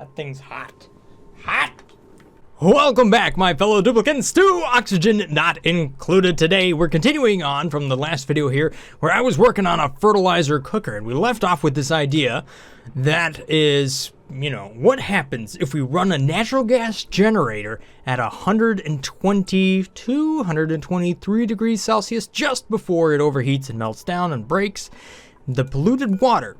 That thing's hot. Hot! Welcome back, my fellow duplicants, to Oxygen Not Included. Today, we're continuing on from the last video here, where I was working on a fertilizer cooker, and we left off with this idea that is, you know, what happens if we run a natural gas generator at 122, 123 degrees Celsius just before it overheats and melts down and breaks. The polluted water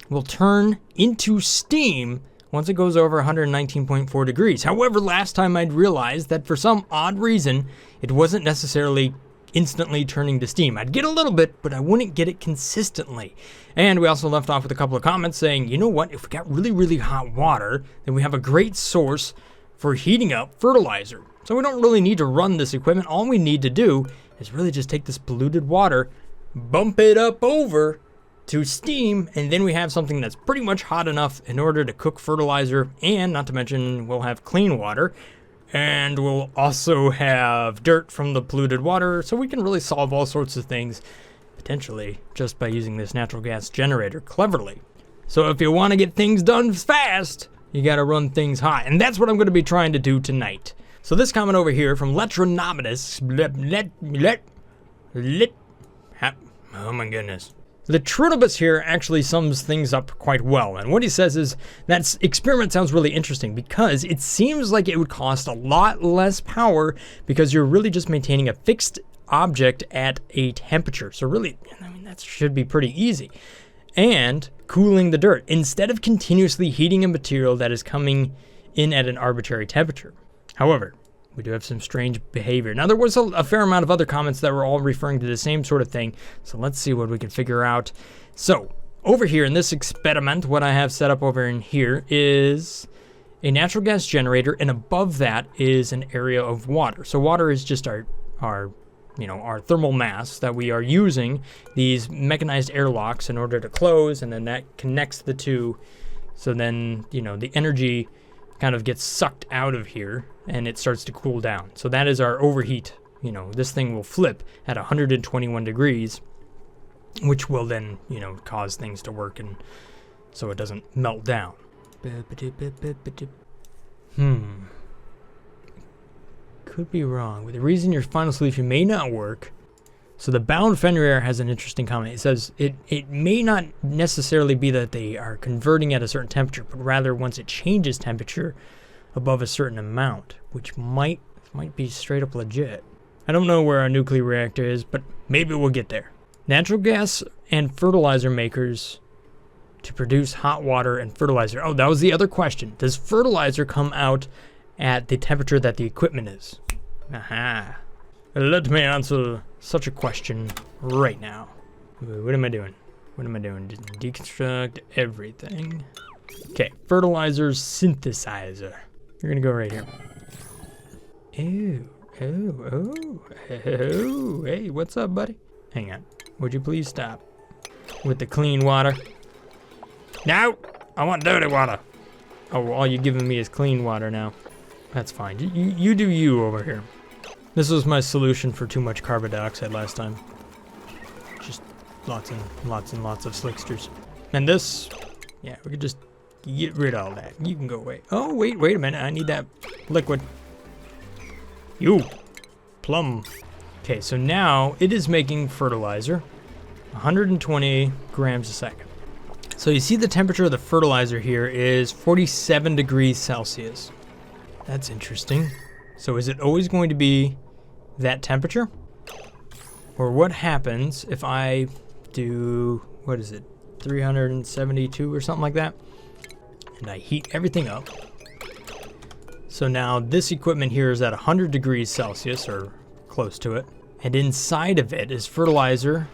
will turn into steam once it goes over 119.4 degrees. However, last time I'd realized that for some odd reason, it wasn't necessarily instantly turning to steam. I'd get a little bit, but I wouldn't get it consistently. And we also left off with a couple of comments saying, you know what, if we got really, really hot water, then we have a great source for heating up fertilizer. So we don't really need to run this equipment. All we need to do is really just take this polluted water, bump it up over to steam, and then we have something that's pretty much hot enough in order to cook fertilizer, and not to mention we'll have clean water, and we'll also have dirt from the polluted water, so we can really solve all sorts of things potentially just by using this natural gas generator cleverly. So if you want to get things done fast, you got to run things hot, and that's what I'm going to be trying to do tonight. So this comment over here from Letronominus, oh my goodness. The Trunibus here actually sums things up quite well, and what he says is that experiment sounds really interesting because it seems like it would cost a lot less power because you're really just maintaining a fixed object at a temperature. So really, I mean, that should be pretty easy. And cooling the dirt instead of continuously heating a material that is coming in at an arbitrary temperature. However, we do have some strange behavior. Now, there was a fair amount of other comments that were all referring to the same sort of thing, so let's see what we can figure out. So, over here in this experiment, what I have set up over in here is a natural gas generator, and above that is an area of water. So water is just our thermal mass that we are using these mechanized airlocks in order to close, and then that connects the two. So then, you know, the energy kind of gets sucked out of here and it starts to cool down. So that is our overheat. You know, this thing will flip at 121 degrees, which will then, you know, cause things to work and so it doesn't melt down. Could be wrong. With the reason your final solution may not work. So the bound Fenrir has an interesting comment. It says it may not necessarily be that they are converting at a certain temperature, but rather once it changes temperature above a certain amount, which might be straight up legit. I don't know where our nuclear reactor is, but maybe we'll get there. Natural gas and fertilizer makers to produce hot water and fertilizer. Oh, that was the other question. Does fertilizer come out at the temperature that the equipment is? Aha. Let me answer such a question right now. What am I doing? What am I doing? Just deconstruct everything. Okay, fertilizer synthesizer. You're gonna go right here. Oh, hey, what's up, buddy? Hang on. Would you please stop with the clean water? No, I want dirty water. Oh, all you're giving me is clean water now. That's fine. You do you over here. This was my solution for too much carbon dioxide last time. Just lots and lots of slicksters. And this, yeah, we could just get rid of all that. You can go away. Oh, wait a minute. I need that liquid. You, plum. Okay, so now it is making fertilizer, 120 grams a second. So you see the temperature of the fertilizer here is 47 degrees Celsius. That's interesting. So is it always going to be that temperature? Or what happens if I do, what is it, 372 or something like that? And I heat everything up. So now this equipment here is at 100 degrees Celsius, or close to it. And inside of it is fertilizer.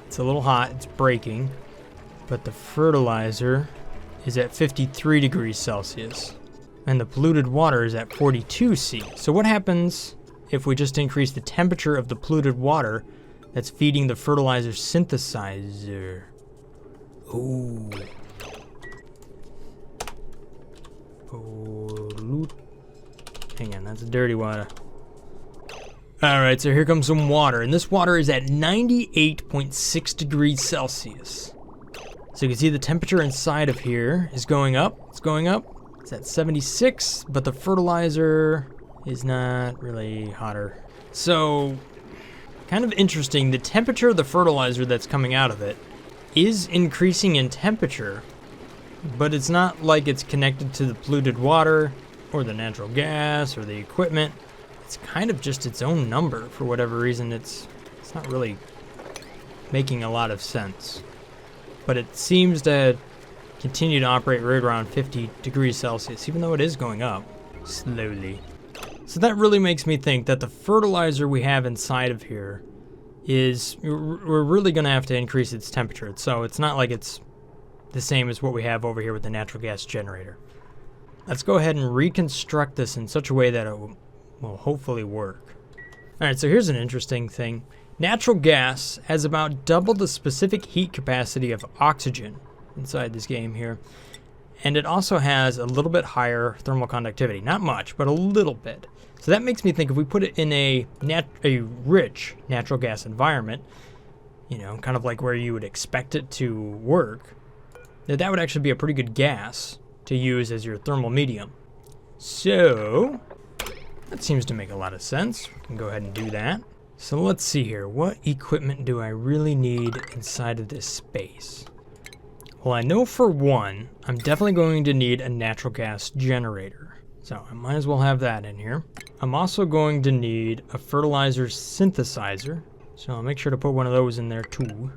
It's a little hot, it's breaking. But the fertilizer is at 53 degrees Celsius. And the polluted water is at 42 C. So what happens if we just increase the temperature of the polluted water that's feeding the fertilizer synthesizer? Ooh. Hang on, that's dirty water. Alright, so here comes some water. And this water is at 98.6 degrees Celsius. So you can see the temperature inside of here is going up. It's going up. It's at 76, but the fertilizer is not really hotter. So, kind of interesting, the temperature of the fertilizer that's coming out of it is increasing in temperature, but it's not like it's connected to the polluted water or the natural gas or the equipment. It's kind of just its own number for whatever reason. It's not really making a lot of sense. But it seems to continue to operate right around 50 degrees Celsius, even though it is going up slowly. So that really makes me think that the fertilizer we have inside of here is, we're really going to have to increase its temperature. So it's not like it's the same as what we have over here with the natural gas generator. Let's go ahead and reconstruct this in such a way that it will hopefully work. Alright, so here's an interesting thing. Natural gas has about double the specific heat capacity of oxygen inside this game here. And it also has a little bit higher thermal conductivity. Not much, but a little bit. So that makes me think if we put it in a rich natural gas environment, you know, kind of like where you would expect it to work, that would actually be a pretty good gas to use as your thermal medium. So that seems to make a lot of sense. We can go ahead and do that. So let's see here. What equipment do I really need inside of this space? Well, I know for one, I'm definitely going to need a natural gas generator. So I might as well have that in here. I'm also going to need a fertilizer synthesizer. So I'll make sure to put one of those in there too.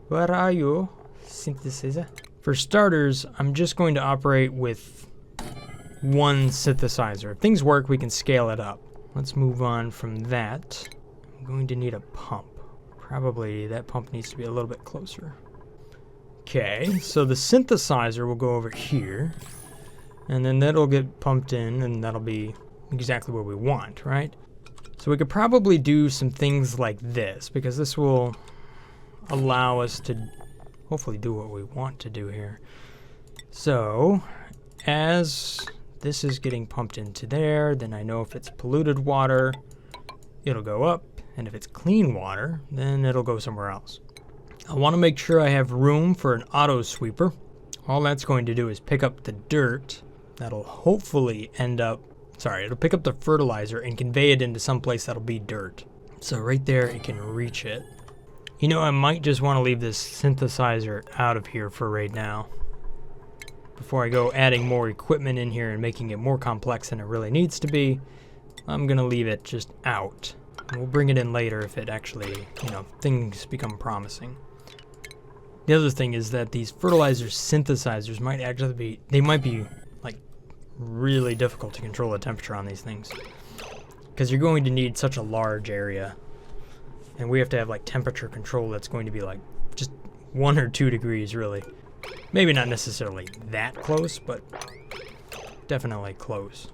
Where are you, synthesizer? For starters, I'm just going to operate with one synthesizer. If things work, we can scale it up. Let's move on from that. I'm going to need a pump. Probably that pump needs to be a little bit closer. Okay, so the synthesizer will go over here, and then that'll get pumped in, and that'll be exactly what we want, right? So we could probably do some things like this, because this will allow us to hopefully do what we want to do here. So, as this is getting pumped into there, then I know if it's polluted water, it'll go up, and if it's clean water, then it'll go somewhere else. I want to make sure I have room for an auto sweeper. All that's going to do is pick up the dirt. That'll hopefully end up, it'll pick up the fertilizer and convey it into some place that'll be dirt. So right there, it can reach it. You know, I might just want to leave this synthesizer out of here for right now, before I go adding more equipment in here and making it more complex than it really needs to be. I'm going to leave it just out. We'll bring it in later if it actually, you know, things become promising. The other thing is that these fertilizer synthesizers might actually be, like, really difficult to control the temperature on these things. Because you're going to need such a large area. And we have to have, like, temperature control that's going to be, like, just 1 or 2 degrees, really. Maybe not necessarily that close, but definitely close.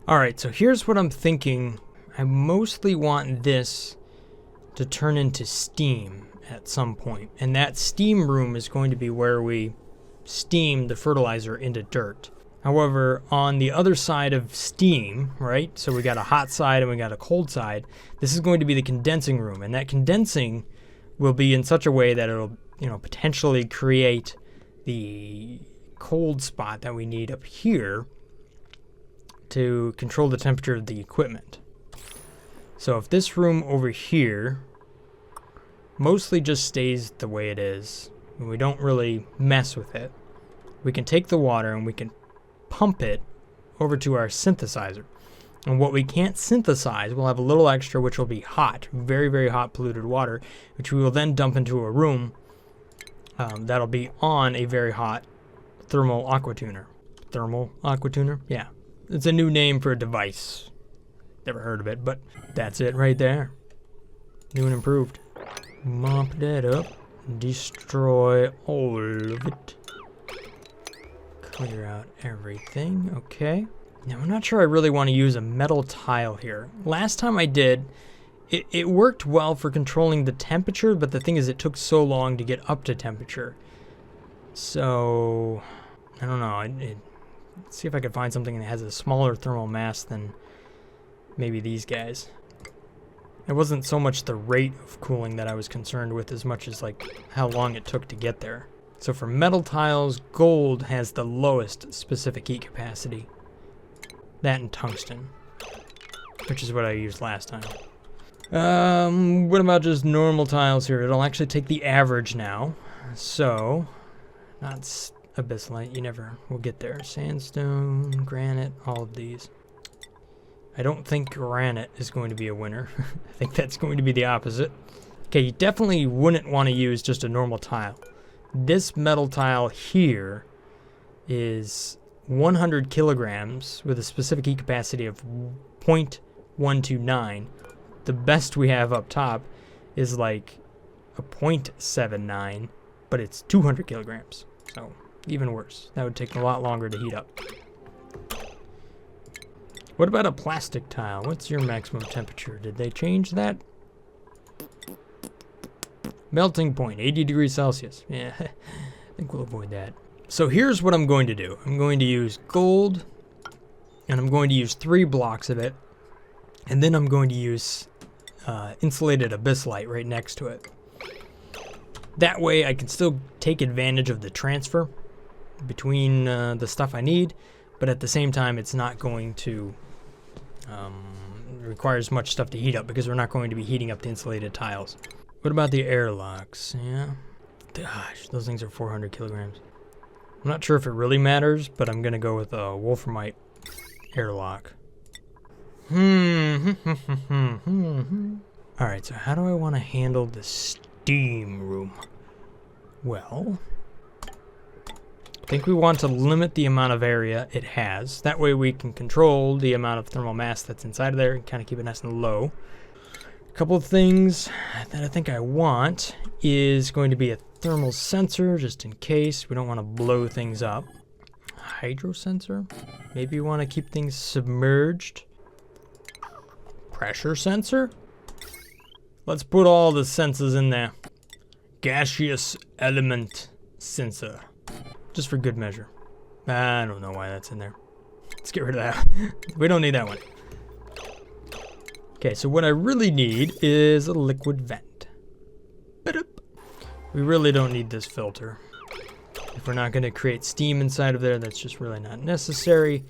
Alright, so here's what I'm thinking. I mostly want this to turn into steam at some point. And that steam room is going to be where we steam the fertilizer into dirt. However, on the other side of steam, right? So we got a hot side and we got a cold side. This is going to be the condensing room. And that condensing will be in such a way that it'll, you know, potentially create the cold spot that we need up here to control the temperature of the equipment. So if this room over here mostly just stays the way it is, and we don't really mess with it, we can take the water and we can pump it over to our synthesizer. And what we can't synthesize, we'll have a little extra, which will be hot, very, very hot polluted water, which we will then dump into a room that'll be on a very hot thermal aqua tuner. Thermal aqua tuner? Yeah. It's a new name for a device. Never heard of it, but that's it right there. New and improved. Mop that up. Destroy all of it. Clear out everything. Okay. Now, I'm not sure I really want to use a metal tile here. Last time I did, it worked well for controlling the temperature, but the thing is it took so long to get up to temperature. So, I don't know. Let's see if I can find something that has a smaller thermal mass than maybe these guys. It wasn't so much the rate of cooling that I was concerned with as much as like how long it took to get there. So for metal tiles, gold has the lowest specific heat capacity. That and tungsten, which is what I used last time. What about just normal tiles here? It'll actually take the average now. So, not abyssalite, you never will get there. Sandstone, granite, all of these. I don't think granite is going to be a winner. I think that's going to be the opposite. Okay, you definitely wouldn't want to use just a normal tile. This metal tile here is 100 kilograms with a specific heat capacity of 0.129. The best we have up top is like a 0.79, but it's 200 kilograms. So even worse. That would take a lot longer to heat up. What about a plastic tile? What's your maximum temperature? Did they change that? Melting point, 80 degrees Celsius. Yeah, I think we'll avoid that. So here's what I'm going to do. I'm going to use gold, and I'm going to use 3 blocks of it, and then I'm going to use insulated abyssalite right next to it. That way I can still take advantage of the transfer between the stuff I need, but at the same time it's not going to require as much stuff to heat up because we're not going to be heating up the insulated tiles. What about the airlocks? Yeah, gosh, those things are 400 kilograms. I'm not sure if it really matters, but I'm gonna go with a wolframite airlock. Alright, so how do I want to handle the steam room? Well, I think we want to limit the amount of area it has. That way we can control the amount of thermal mass that's inside of there and kind of keep it nice and low. A couple of things that I think I want is going to be a thermal sensor, just in case we don't want to blow things up. Hydro sensor? Maybe you want to keep things submerged. Pressure sensor? Let's put all the sensors in there. Gaseous element sensor. Just for good measure. I don't know why that's in there. Let's get rid of that. We don't need that one. Okay, so what I really need is a liquid vent. We really don't need this filter. If we're not going to create steam inside of there, that's just really not necessary.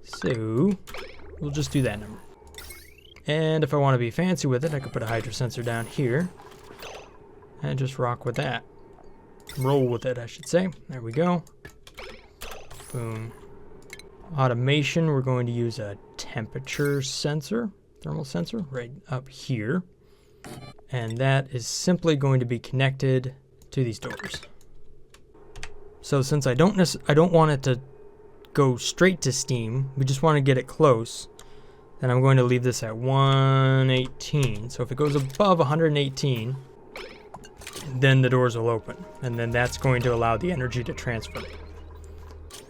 So we'll just do that number. And if I want to be fancy with it, I could put a hydro sensor down here and just rock with that. Roll with it, I should say. There we go. Boom. Automation, we're going to use a temperature sensor, thermal sensor, right up here. And that is simply going to be connected to these doors. So since I don't want it to go straight to steam, we just want to get it close, then I'm going to leave this at 118. So if it goes above 118, then the doors will open, and then that's going to allow the energy to transfer.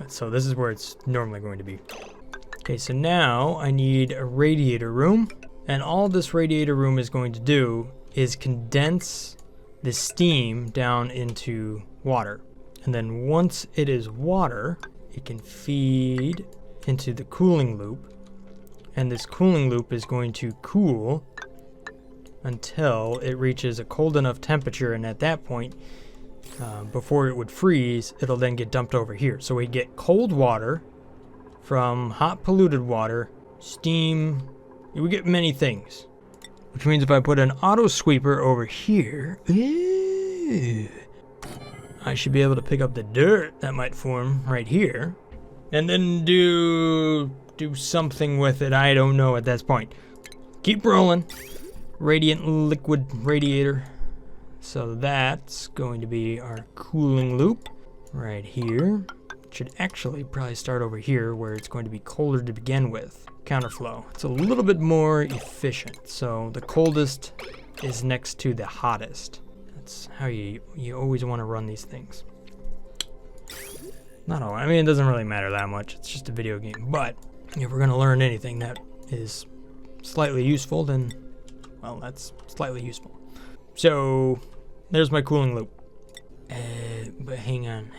So this is where it's normally going to be. Okay, so now I need a radiator room, and all this radiator room is going to do is condense the steam down into water. And then once it is water, it can feed into the cooling loop, and this cooling loop is going to cool until it reaches a cold enough temperature, and at that point, before it would freeze, it'll then get dumped over here. So we get cold water from hot polluted water, steam, we get many things. Which means if I put an auto sweeper over here, I should be able to pick up the dirt that might form right here, and then do something with it. I don't know at this point. Keep rolling. Radiant liquid radiator. So that's going to be our cooling loop right here. It should actually probably start over here where it's going to be colder to begin with. Counterflow. It's a little bit more efficient. So the coldest is next to the hottest. That's how you always want to run these things. Not all. I mean, it doesn't really matter that much. It's just a video game. But if we're going to learn anything that is slightly useful, then, well, that's slightly useful. So there's my cooling loop. But hang on.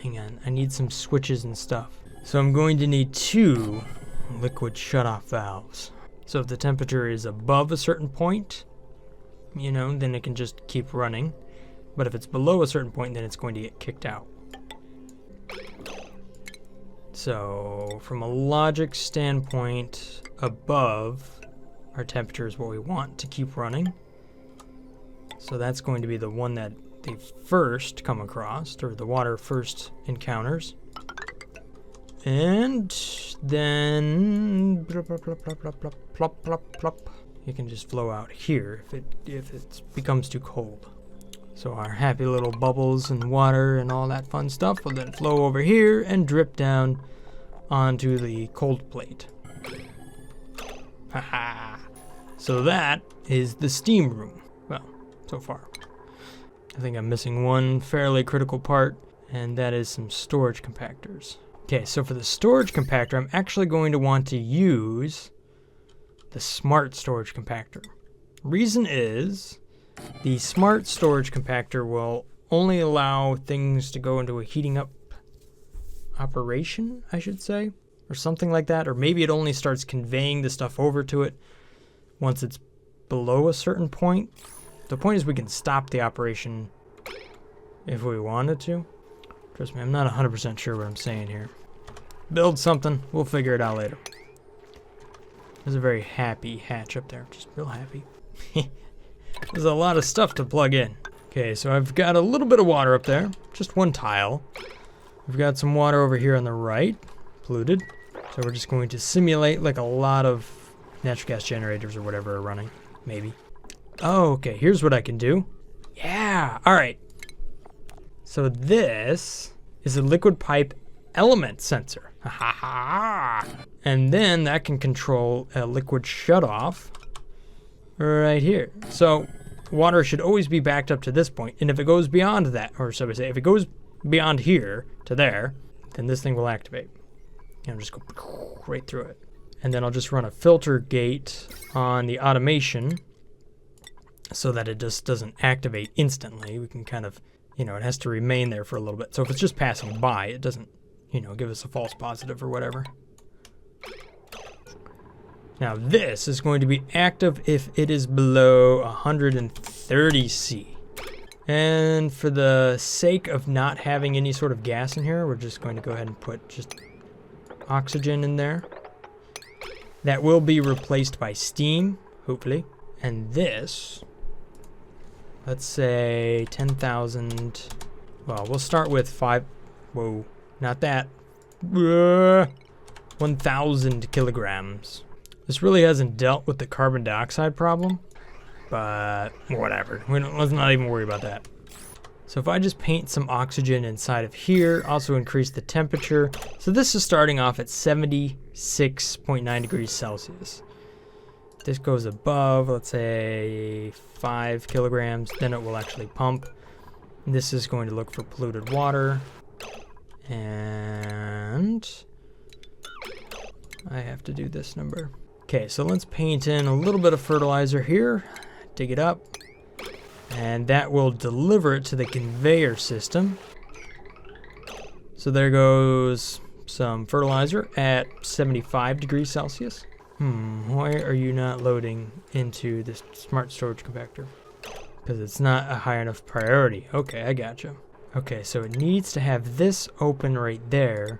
I need some switches and stuff. So I'm going to need 2 liquid shutoff valves. So if the temperature is above a certain point, then it can just keep running. But if it's below a certain point, then it's going to get kicked out. So from a logic standpoint, above our temperature is what we want to keep running. So that's going to be the one that they first come across, or the water first encounters. And then plop, plop, plop. It can just flow out here if it becomes too cold. So our happy little bubbles and water and all that fun stuff will then flow over here and drip down onto the cold plate. Haha. So that is the steam room. Well, so far. I think I'm missing one fairly critical part, and that is some storage compactors. Okay, so for the storage compactor, I'm actually going to want to use the smart storage compactor. Reason is, the smart storage compactor will only allow things to go into a heating up operation, I should say, or something like that. Or maybe it only starts conveying the stuff over to it once it's below a certain point. The point is we can stop the operation if we wanted to. Trust me, I'm not 100% sure what I'm saying here. Build something, we'll figure it out later. There's a very happy hatch up there, just real happy. There's a lot of stuff to plug in. Okay, so I've got a little bit of water up there, just one tile. We've got some water over here on the right, polluted. So we're just going to simulate like a lot of natural gas generators or whatever are running, maybe. Oh, okay, here's what I can do. Yeah, all right. So this is a liquid pipe element sensor. And then that can control a liquid shutoff right here. So water should always be backed up to this point, and if it goes beyond that, or so we say, if it goes beyond here to there, then this thing will activate. And I'll just go right through it. And then I'll just run a filter gate on the automation so that it just doesn't activate instantly. We can kind of, it has to remain there for a little bit. So if it's just passing by, it doesn't, give us a false positive or whatever. Now this is going to be active if it is below 130 C. And for the sake of not having any sort of gas in here, we're just going to go ahead and put just oxygen in there. That will be replaced by steam, hopefully. And this, let's say 10,000. Well, we'll start with 5. Whoa, not that. 1,000 kilograms. This really hasn't dealt with the carbon dioxide problem, but whatever. Let's not even worry about that. So if I just paint some oxygen inside of here, also increase the temperature. So this is starting off at 76.9 degrees Celsius. This goes above, let's say 5 kilograms, then it will actually pump. This is going to look for polluted water. And I have to do this number. Okay, so let's paint in a little bit of fertilizer here, dig it up, and that will deliver it to the conveyor system. So there goes some fertilizer at 75 degrees Celsius. Why are you not loading into this smart storage compactor? Because it's not a high enough priority. Okay, I gotcha. Okay, so it needs to have this open right there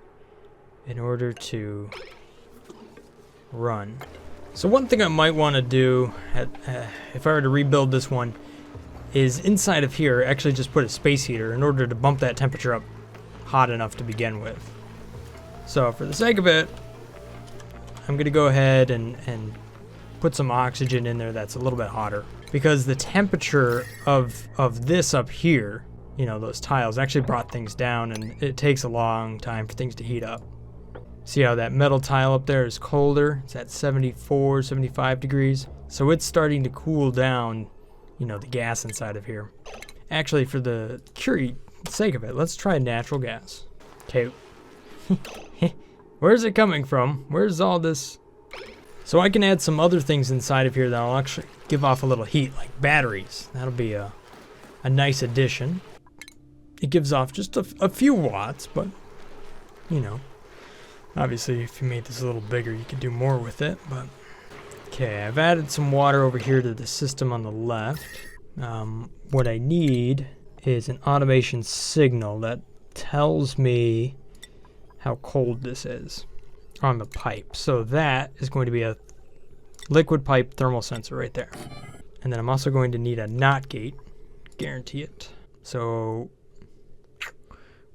in order to run. So one thing I might want to do, if I were to rebuild this one, is inside of here actually just put a space heater in order to bump that temperature up hot enough to begin with. So for the sake of it, I'm going to go ahead and put some oxygen in there that's a little bit hotter. Because the temperature of this up here, those tiles actually brought things down, and it takes a long time for things to heat up. See how that metal tile up there is colder? It's at 74, 75 degrees. So it's starting to cool down, the gas inside of here. Actually, for the sake of it, let's try natural gas. Okay. Where's it coming from? Where's all this? So I can add some other things inside of here that'll actually give off a little heat, like batteries. That'll be a nice addition. It gives off just a few watts, but, obviously if you made this a little bigger, you could do more with it, but. Okay, I've added some water over here to the system on the left. What I need is an automation signal that tells me how cold this is on the pipe. So that is going to be a liquid pipe thermal sensor right there. And then I'm also going to need a NOT gate, guarantee it. So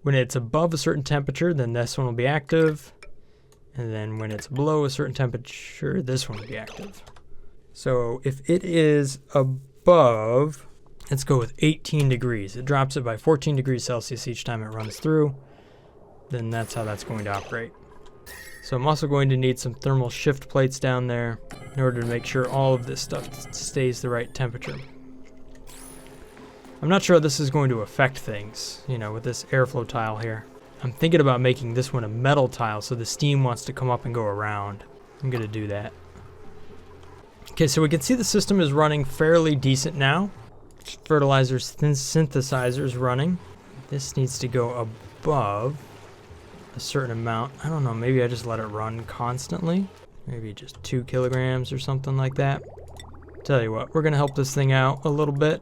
when it's above a certain temperature, then this one will be active. And then when it's below a certain temperature, this one will be active. So if it is above, let's go with 18 degrees. It drops it by 14 degrees Celsius each time it runs through. Then that's how that's going to operate. So I'm also going to need some thermal shift plates down there in order to make sure all of this stuff stays the right temperature. I'm not sure how this is going to affect things, you know, with this airflow tile here. I'm thinking about making this one a metal tile so the steam wants to come up and go around. I'm going to do that. Okay, so we can see the system is running fairly decent now. Fertilizer synthesizer is running. This needs to go above a certain amount. I don't know, maybe I just let it run constantly. Maybe just 2 kilograms or something like that. Tell you what, we're going to help this thing out a little bit.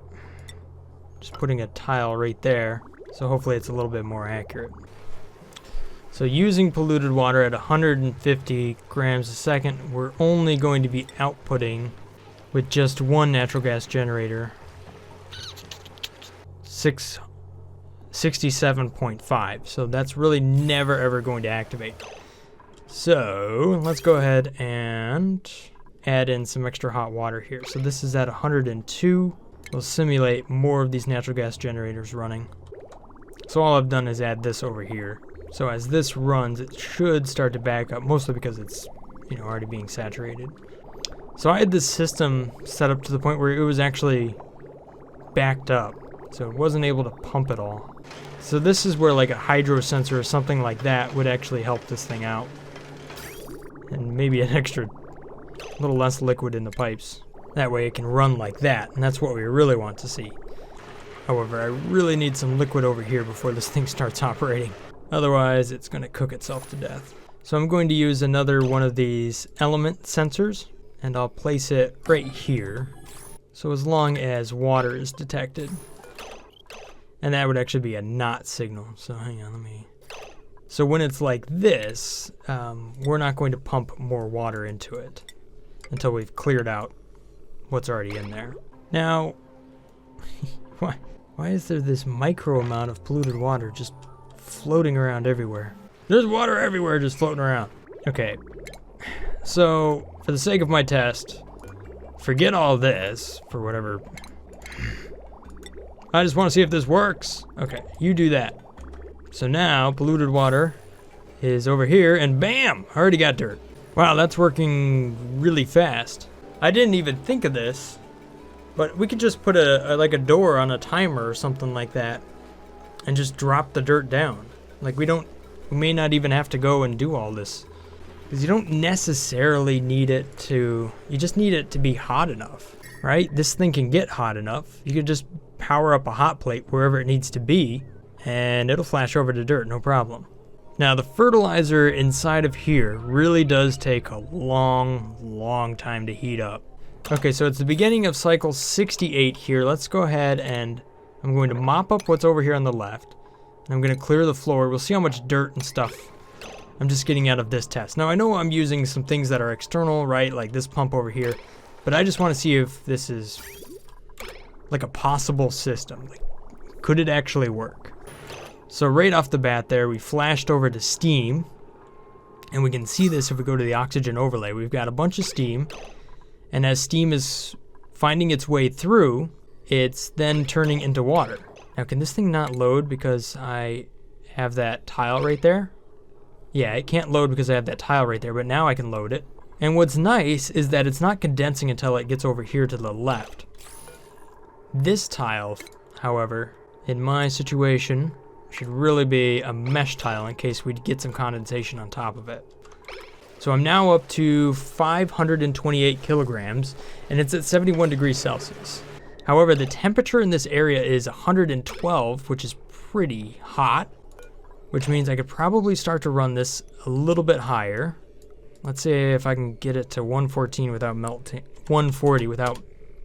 Just putting a tile right there, so hopefully it's a little bit more accurate. So using polluted water at 150 grams a second, we're only going to be outputting with just one natural gas generator 67.5. So that's really never ever going to activate. So let's go ahead and add in some extra hot water here. So this is at 102. We'll simulate more of these natural gas generators running. So all I've done is add this over here. So as this runs, it should start to back up, mostly because it's, you know, already being saturated. So I had this system set up to the point where it was actually backed up, so it wasn't able to pump it all. So this is where like a hydro sensor or something like that would actually help this thing out. And maybe an extra little less liquid in the pipes. That way it can run like that, and that's what we really want to see. However, I really need some liquid over here before this thing starts operating. Otherwise, it's going to cook itself to death. So I'm going to use another one of these element sensors, and I'll place it right here. So as long as water is detected. And that would actually be a NOT signal. So hang on, So when it's like this, we're not going to pump more water into it until we've cleared out what's already in there. Now, why is there this micro amount of polluted water just floating around everywhere? There's water everywhere just floating around. Okay, so for the sake of my test, forget all this for whatever. I just want to see if this works. Okay, you do that. So now polluted water is over here, and bam, already got dirt. Wow, that's working really fast. I didn't even think of this, but we could just put like a door on a timer or something like that and just drop the dirt down. Like we may not even have to go and do all this, because you don't necessarily need it to, you just need it to be hot enough, right? This thing can get hot enough. You could just power up a hot plate wherever it needs to be and it'll flash over to dirt, no problem. Now the fertilizer inside of here really does take a long time to heat up. Okay, so it's the beginning of cycle 68 here. Let's go ahead and I'm going to mop up what's over here on the left. And I'm going to clear the floor. We'll see how much dirt and stuff I'm just getting out of this test. Now I know I'm using some things that are external, right? Like this pump over here. But I just want to see if this is like a possible system. Like, could it actually work? So right off the bat there, we flashed over to steam. And we can see this if we go to the oxygen overlay. We've got a bunch of steam. And as steam is finding its way through, it's then turning into water. Now, can this thing not load because I have that tile right there? Yeah, it can't load because I have that tile right there, but now I can load it. And what's nice is that it's not condensing until it gets over here to the left. This tile, however, in my situation, should really be a mesh tile in case we get some condensation on top of it. So I'm now up to 528 kilograms, and it's at 71 degrees Celsius. However, the temperature in this area is 112, which is pretty hot, which means I could probably start to run this a little bit higher. Let's see if I can get it to 114 without melting, 140 without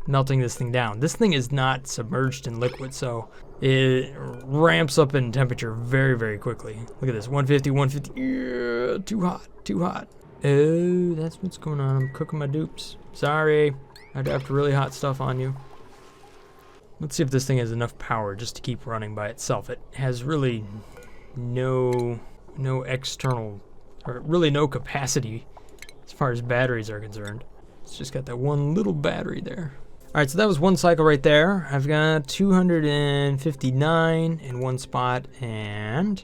melting this thing down. This thing is not submerged in liquid, so it ramps up in temperature very, very quickly. Look at this, 150, 150. Yeah, too hot, too hot. Oh, that's what's going on. I'm cooking my dupes. Sorry, I dropped really hot stuff on you. Let's see if this thing has enough power just to keep running by itself. It has really no external, or really no capacity as far as batteries are concerned. It's just got that one little battery there. All right, so that was one cycle right there. I've got 259 in one spot and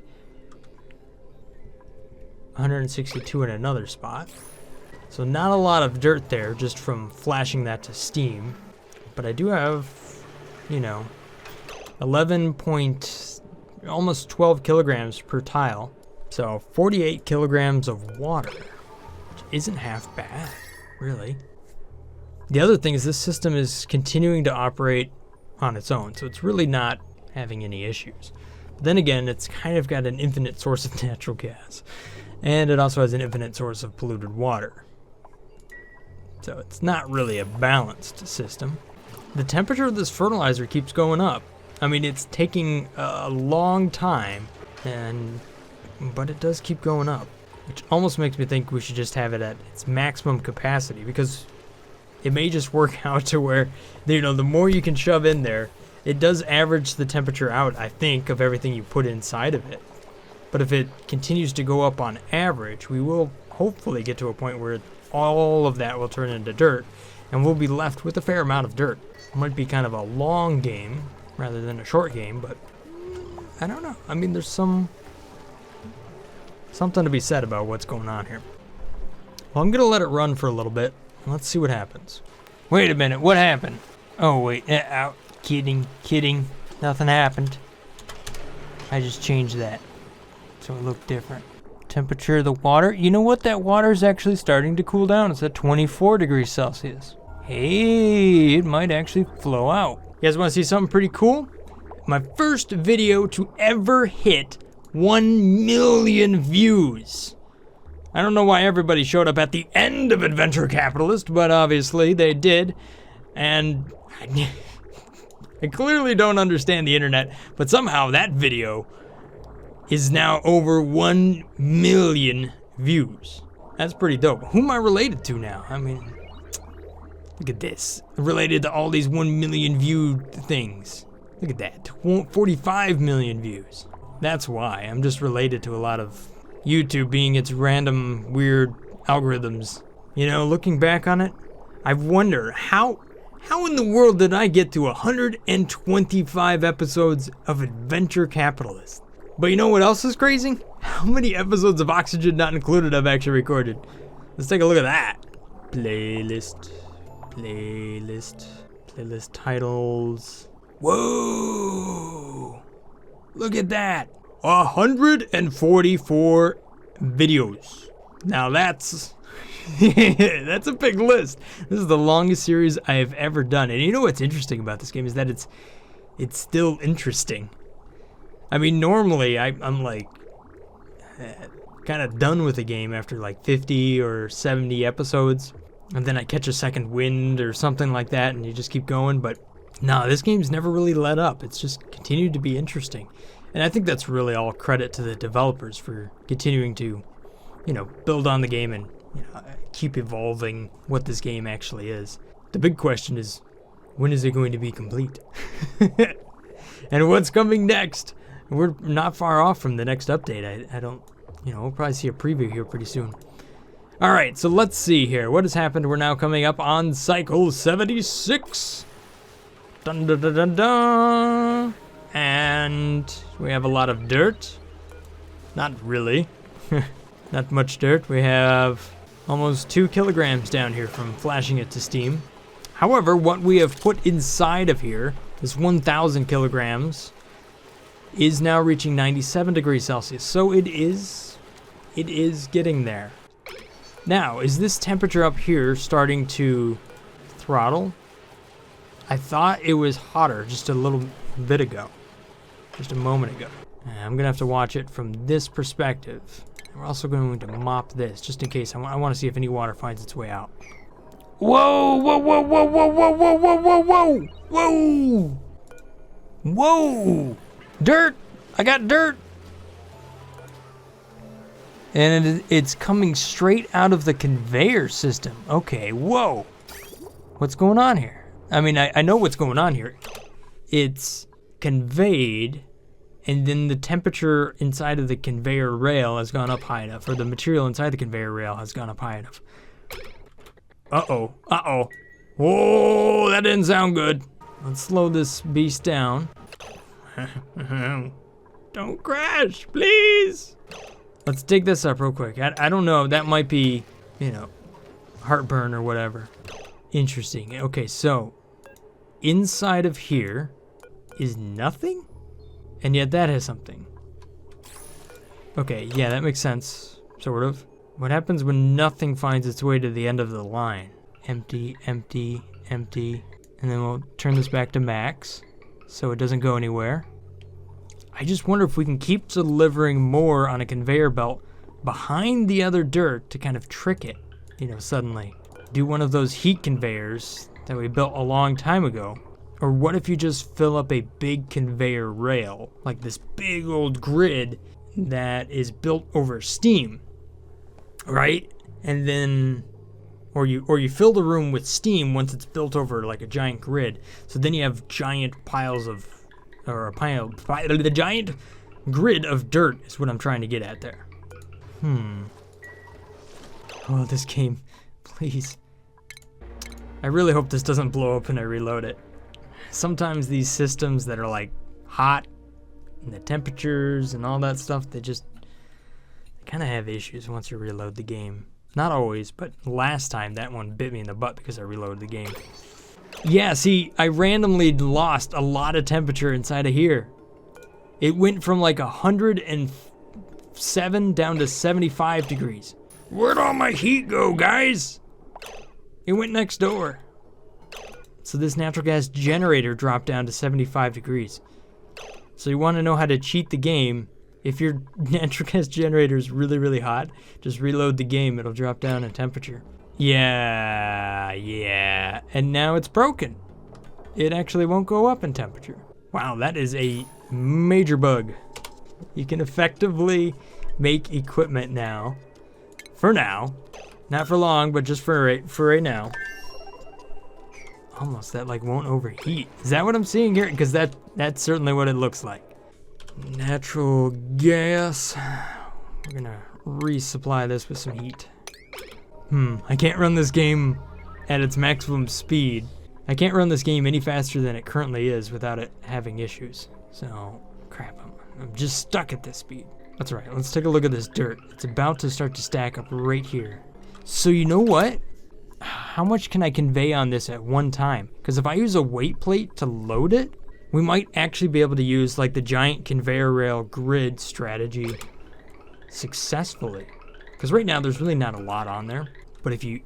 162 in another spot. So not a lot of dirt there just from flashing that to steam. But I do have, you know, almost 12 kilograms per tile. So 48 kilograms of water, which isn't half bad, really. The other thing is this system is continuing to operate on its own, so it's really not having any issues. But then again, it's kind of got an infinite source of natural gas, and it also has an infinite source of polluted water. So it's not really a balanced system. The temperature of this fertilizer keeps going up. I mean, it's taking a long time, but it does keep going up, which almost makes me think we should just have it at its maximum capacity, because it may just work out to where, you know, the more you can shove in there, it does average the temperature out, I think, of everything you put inside of it. But if it continues to go up on average, we will hopefully get to a point where all of that will turn into dirt, and we'll be left with a fair amount of dirt. It might be kind of a long game rather than a short game, but I don't know. I mean, there's something to be said about what's going on here. Well, I'm going to let it run for a little bit. Let's see what happens. Wait a minute, what happened? Oh, wait, kidding. Nothing happened. I just changed that so it looked different. Temperature of the water. You know what? That water is actually starting to cool down. It's at 24 degrees Celsius. Hey, it might actually flow out. You guys want to see something pretty cool? My first video to ever hit 1 million views. I don't know why everybody showed up at the end of Adventure Capitalist, but obviously they did. And I clearly don't understand the internet, but somehow that video is now over 1 million views. That's pretty dope. Who am I related to now? I mean, look at this. Related to all these 1 million view things. Look at that, 45 million views. That's why. I'm just related to a lot of YouTube being its random weird algorithms. You know, looking back on it, I wonder how in the world did I get to 125 episodes of Adventure Capitalist? But you know what else is crazy? How many episodes of Oxygen Not Included I've actually recorded. Let's take a look at that. Playlist titles. Whoa! Look at that. 144 videos. Now that's that's a big list. This is the longest series I have ever done. And you know what's interesting about this game is that it's still interesting. I mean, normally I'm like kind of done with a game after like 50 or 70 episodes, and then I catch a second wind or something like that, and you just keep going. But no, this game's never really let up. It's just continued to be interesting. And I think that's really all credit to the developers for continuing to, you know, build on the game and, you know, keep evolving what this game actually is. The big question is, when is it going to be complete? And what's coming next? We're not far off from the next update. I don't, you know, we'll probably see a preview here pretty soon. All right, so let's see here. What has happened? We're now coming up on cycle 76. Dun dun dun dun dun. And we have a lot of dirt. Not really. Not much dirt. We have almost 2 kilograms down here from flashing it to steam. However, what we have put inside of here, this 1,000 kilograms, is now reaching 97 degrees Celsius. So it is getting there. Now, is this temperature up here starting to throttle? I thought it was hotter just a little bit ago. Just a moment ago. I'm gonna have to watch it from this perspective. We're also going to mop this just in case. I want to see if any water finds its way out. Whoa, whoa, whoa, whoa, whoa, whoa, whoa, whoa, whoa, whoa, whoa. Whoa. Dirt. I got dirt. And it's coming straight out of the conveyor system. Okay, whoa. What's going on here? I mean, I know what's going on here. It's conveyed, and then the temperature inside of the conveyor rail has gone up high enough, or the material inside the conveyor rail has gone up high enough. Uh-oh, uh-oh. Whoa, that didn't sound good. Let's slow this beast down. Don't crash, please. Let's dig this up real quick. I don't know, that might be, you know, heartburn or whatever. Interesting. Okay, so inside of here is nothing, and yet that has something. Okay, yeah, that makes sense, sort of. What happens when nothing finds its way to the end of the line? Empty, empty, empty, and then we'll turn this back to max so it doesn't go anywhere. I just wonder if we can keep delivering more on a conveyor belt behind the other dirt to kind of trick it, you know, suddenly. Do one of those heat conveyors that we built a long time ago. Or what if you just fill up a big conveyor rail, like this big old grid that is built over steam, right? And then, or you fill the room with steam once it's built over like a giant grid. So then you have giant piles of, the giant grid of dirt is what I'm trying to get at there. Oh, this game, please. I really hope this doesn't blow up when I reload it. Sometimes these systems that are like hot and the temperatures and all that stuff, they kind of have issues once you reload the game. Not always, but last time that one bit me in the butt because I reloaded the game. Yeah, see, I randomly lost a lot of temperature inside of here. It went from like 107 down to 75 degrees. Where'd all my heat go, guys? It went next door. So this natural gas generator dropped down to 75 degrees. So you want to know how to cheat the game. If your natural gas generator is really, really hot, just reload the game. It'll drop down in temperature. Yeah. And now it's broken. It actually won't go up in temperature. Wow, that is a major bug. You can effectively make equipment now. For now. Not for long, but just for right now. Almost that like won't overheat. Is that what I'm seeing here? Because that's certainly what it looks like. Natural gas. We're gonna resupply this with some heat. I can't run this game at its maximum speed. I can't run this game any faster than it currently is without it having issues. So, crap, I'm just stuck at this speed. That's right, let's take a look at this dirt. It's about to start to stack up right here. So you know what? How much can I convey on this at one time? Because if I use a weight plate to load it, we might actually be able to use like the giant conveyor rail grid strategy successfully. Because right now there's really not a lot on there. But if you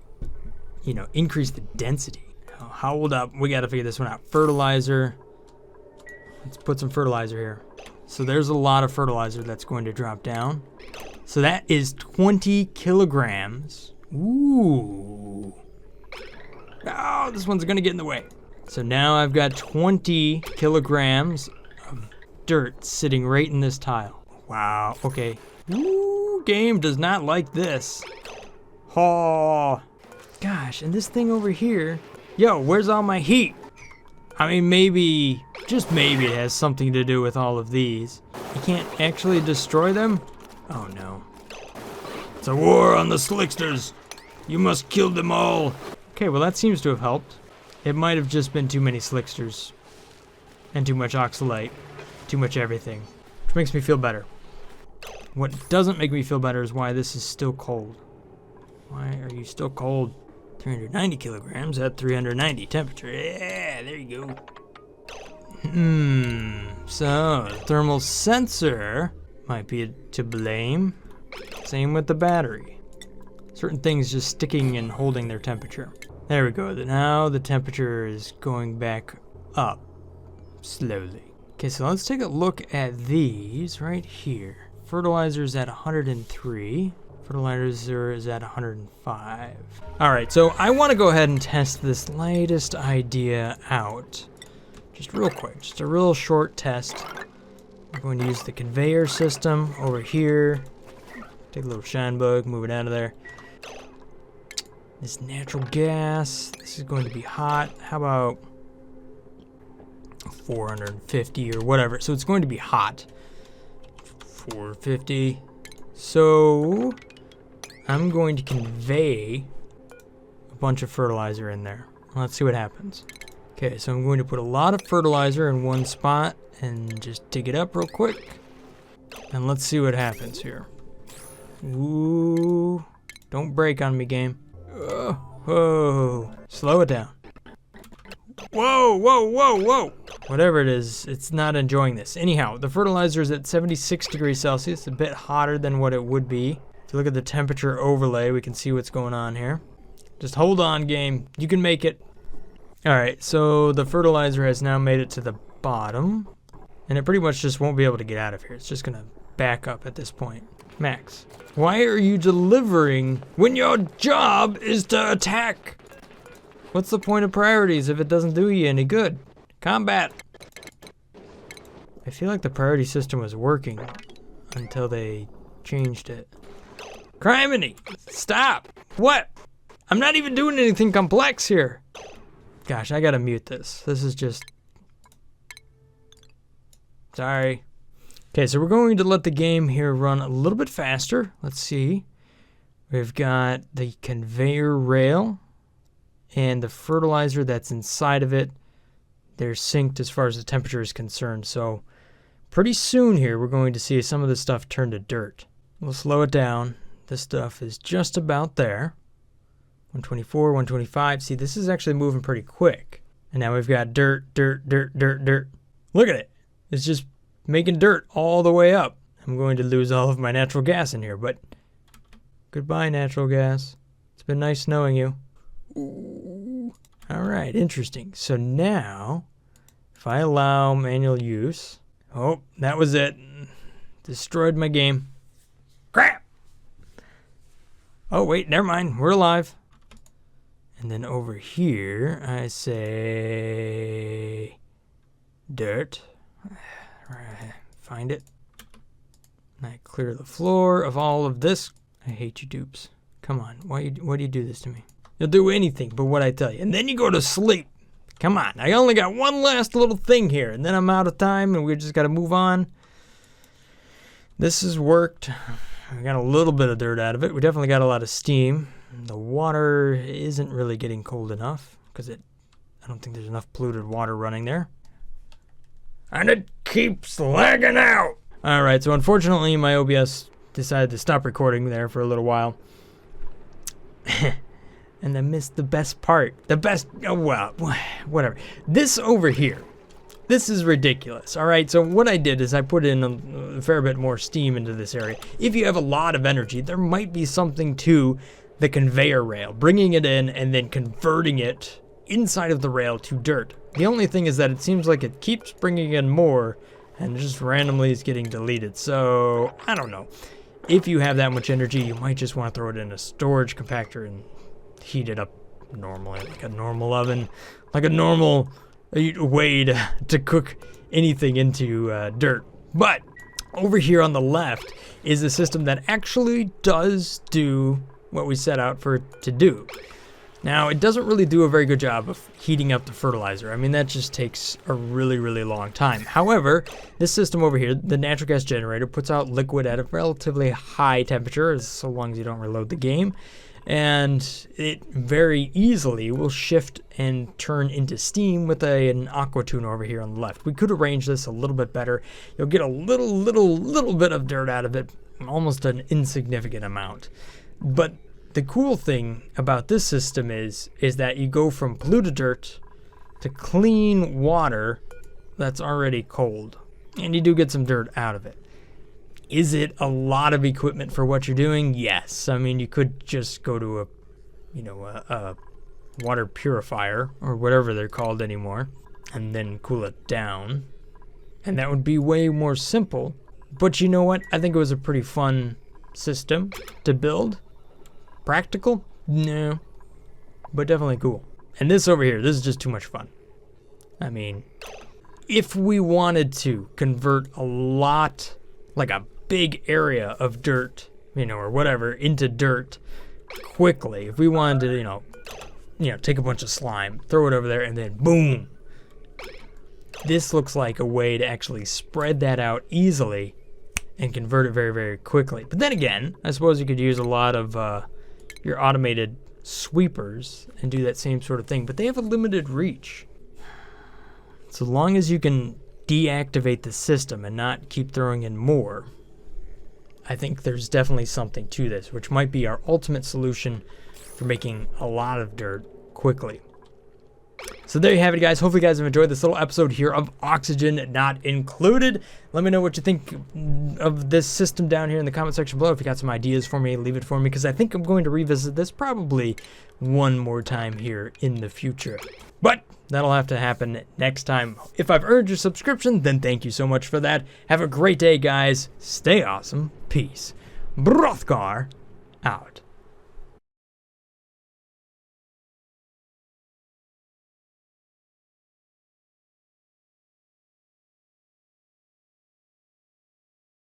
increase the density. Hold up, we gotta figure this one out. Fertilizer. Let's put some fertilizer here. So there's a lot of fertilizer that's going to drop down. So that is 20 kilograms. Ooh. Oh, this one's gonna get in the way. So now I've got 20 kilograms of dirt sitting right in this tile. Wow, okay. Ooh, game does not like this. Oh, gosh, and this thing over here, yo, where's all my heat? I mean, maybe, just maybe it has something to do with all of these. You can't actually destroy them? Oh no. It's a war on the slicksters. You must kill them all. Okay, well that seems to have helped. It might have just been too many slicksters. And too much oxalate. Too much everything. Which makes me feel better. What doesn't make me feel better is why this is still cold. Why are you still cold? 390 kilograms at 390 temperature. Yeah, there you go. So, the thermal sensor might be to blame. Same with the battery. Certain things just sticking and holding their temperature. There we go. Now the temperature is going back up slowly. Okay, so let's take a look at these right here. Fertilizer's at 103. Fertilizer is at 105. All right, so I want to go ahead and test this latest idea out. Just real quick, just a real short test. I'm going to use the conveyor system over here. Take a little shine bug, move it out of there. This natural gas, this is going to be hot. How about 450 or whatever? So it's going to be hot. 450. So I'm going to convey a bunch of fertilizer in there. Let's see what happens. Okay, so I'm going to put a lot of fertilizer in one spot and just dig it up real quick. And let's see what happens here. Ooh, don't break on me, game. Whoa, slow it down. Whoa, whoa, whoa, whoa. Whatever it is, it's not enjoying this. Anyhow, the fertilizer is at 76 degrees Celsius, a bit hotter than what it would be. If you look at the temperature overlay, we can see what's going on here. Just hold on, game. You can make it. All right, so the fertilizer has now made it to the bottom, and it pretty much just won't be able to get out of here. It's just gonna back up at this point. Max, why are you delivering when your job is to attack? What's the point of priorities if it doesn't do you any good? Combat. I feel like the priority system was working until they changed it. Criminy, stop. What? I'm not even doing anything complex here. Gosh, I gotta mute this. This is just... Sorry. Okay, so we're going to let the game here run a little bit faster. Let's see. We've got the conveyor rail and the fertilizer that's inside of it. They're synced as far as the temperature is concerned. So pretty soon here, we're going to see some of this stuff turn to dirt. We'll slow it down. This stuff is just about there. 124, 125. See, this is actually moving pretty quick. And now we've got dirt, dirt, dirt, dirt, dirt. Look at it. It's just making dirt all the way up. I'm going to lose all of my natural gas in here, but goodbye, natural gas. It's been nice knowing you. Ooh. All right, interesting. So now, if I allow manual use... Oh, that was it. Destroyed my game. Crap! Oh, wait, never mind. We're alive. And then over here, I say dirt. Find it. And I clear the floor of all of this. I hate you dupes. Come on, why do you do this to me? You'll do anything but what I tell you. And then you go to sleep. Come on, I only got one last little thing here, and then I'm out of time, and we just got to move on. This has worked. We got a little bit of dirt out of it. We definitely got a lot of steam. The water isn't really getting cold enough because I don't think there's enough polluted water running there. And it keeps lagging out. All right, so unfortunately my OBS decided to stop recording there for a little while. And I missed the best part. The best, oh, well, whatever. This over here, this is ridiculous. All right, so what I did is I put in a fair bit more steam into this area. If you have a lot of energy, there might be something to the conveyor rail, bringing it in and then converting it inside of the rail to dirt. The only thing is that it seems like it keeps bringing in more and just randomly is getting deleted. So I don't know. If you have that much energy, you might just want to throw it in a storage compactor and heat it up normally, like a normal oven, like a normal way to cook anything into dirt. But over here on the left is a system that actually does do what we set out for it to do. Now, it doesn't really do a very good job of heating up the fertilizer. I mean, that just takes a really, really long time. However, this system over here, the natural gas generator, puts out liquid at a relatively high temperature, so long as you don't reload the game. And it very easily will shift and turn into steam with an aqua tuner over here on the left. We could arrange this a little bit better. You'll get a little bit of dirt out of it, almost an insignificant amount. But the cool thing about this system is that you go from polluted dirt to clean water that's already cold. And you do get some dirt out of it. Is it a lot of equipment for what you're doing? Yes. I mean, you could just go to a water purifier or whatever they're called anymore and then cool it down. And that would be way more simple. But you know what? I think it was a pretty fun system to build. Practical? No. But definitely cool. And this over here, this is just too much fun. I mean, if we wanted to convert a lot, like a big area of dirt, you know, or whatever, into dirt quickly, if we wanted to, you know, take a bunch of slime, throw it over there, and then boom. This looks like a way to actually spread that out easily and convert it very, very quickly. But then again, I suppose you could use a lot of your automated sweepers and do that same sort of thing, but they have a limited reach. So long as you can deactivate the system and not keep throwing in more, I think there's definitely something to this, which might be our ultimate solution for making a lot of dirt quickly. So there you have it, guys. Hopefully you guys have enjoyed this little episode here of Oxygen Not Included. Let me know what you think of this system down here in the comment section below. If you got some ideas for me, leave it for me, because I think I'm going to revisit this probably one more time here in the future. But that'll have to happen next time. If I've earned your subscription, then thank you so much for that. Have a great day, guys. Stay awesome. Peace. Brothgar out.